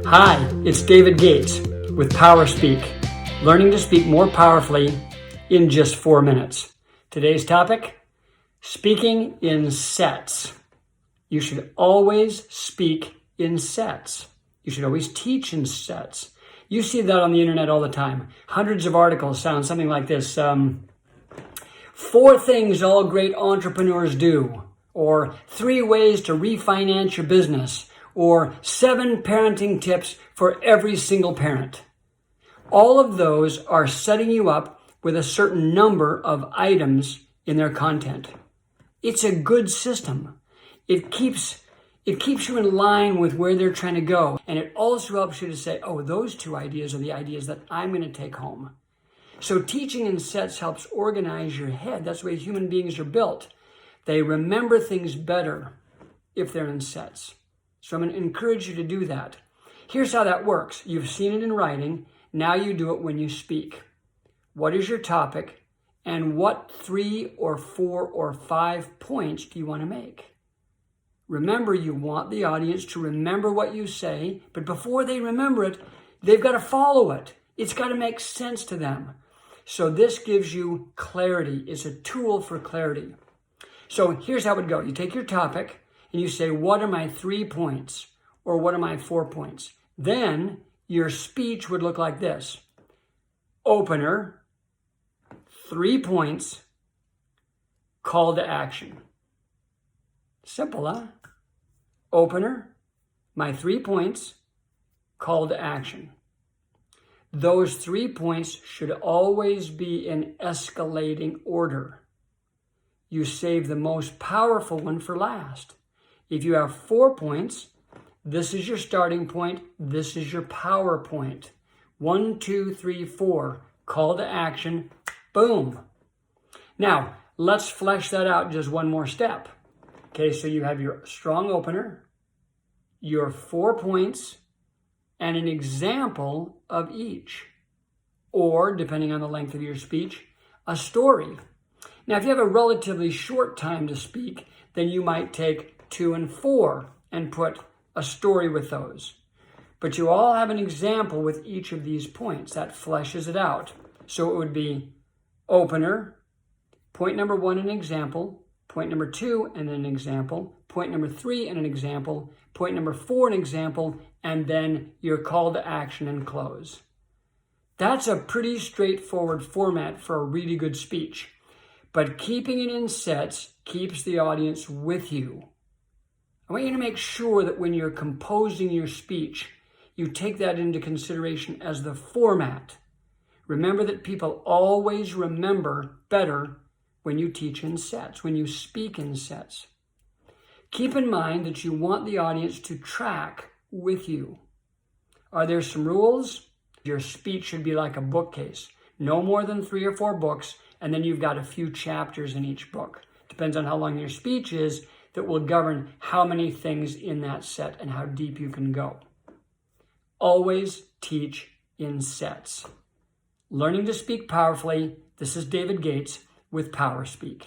Hi, it's David Gates with PowerSpeak, learning to speak more powerfully in just 4 minutes. Today's topic, speaking in sets. You should always speak in sets. You should always teach in sets. You see that on the internet all the time. Hundreds of articles sound something like this. 4 things all great entrepreneurs do, or 3 ways to refinance your business, or 7 parenting tips for every single parent. All of those are setting you up with a certain number of items in their content. It's a good system. It keeps you in line with where they're trying to go. And it also helps you to say, oh, those 2 ideas are the ideas that I'm going to take home. So teaching in sets helps organize your head. That's the way human beings are built. They remember things better if they're in sets. So I'm going to encourage you to do that. Here's how that works. You've seen it in writing. Now you do it when you speak. What is your topic? And what 3 or 4 or 5 points do you want to make? Remember, you want the audience to remember what you say, but before they remember it, they've got to follow it. It's got to make sense to them. So this gives you clarity. It's a tool for clarity. So here's how it would go. You take your topic and you say, what are my 3 points? Or what are my 4 points? Then your speech would look like this. Opener, 3 points, call to action. Simple, huh? Opener, my 3 points, call to action. Those 3 points should always be in escalating order. You save the most powerful one for last. If you have 4 points, this is your starting point, this is your power point. 1, 2, 3, 4, call to action, boom. Now, let's flesh that out just one more step. Okay, so you have your strong opener, your 4 points, and an example of each. Or, depending on the length of your speech, a story. Now, if you have a relatively short time to speak, then you might take 2 and 4 and put a story with those. But you all have an example with each of these points. That fleshes it out. So it would be opener, point number 1, an example, point number 2, and an example, point number 3, and an example, point number 4, an example, and then your call to action and close. That's a pretty straightforward format for a really good speech. But keeping it in sets keeps the audience with you. I want you to make sure that when you're composing your speech, you take that into consideration as the format. Remember that people always remember better when you teach in sets, when you speak in sets. Keep in mind that you want the audience to track with you. Are there some rules? Your speech should be like a bookcase. No more than 3 or 4 books, and then you've got a few chapters in each book. Depends on how long your speech is, that will govern how many things in that set and how deep you can go. Always teach in sets. Learning to speak powerfully. This is David Gates with PowerSpeak.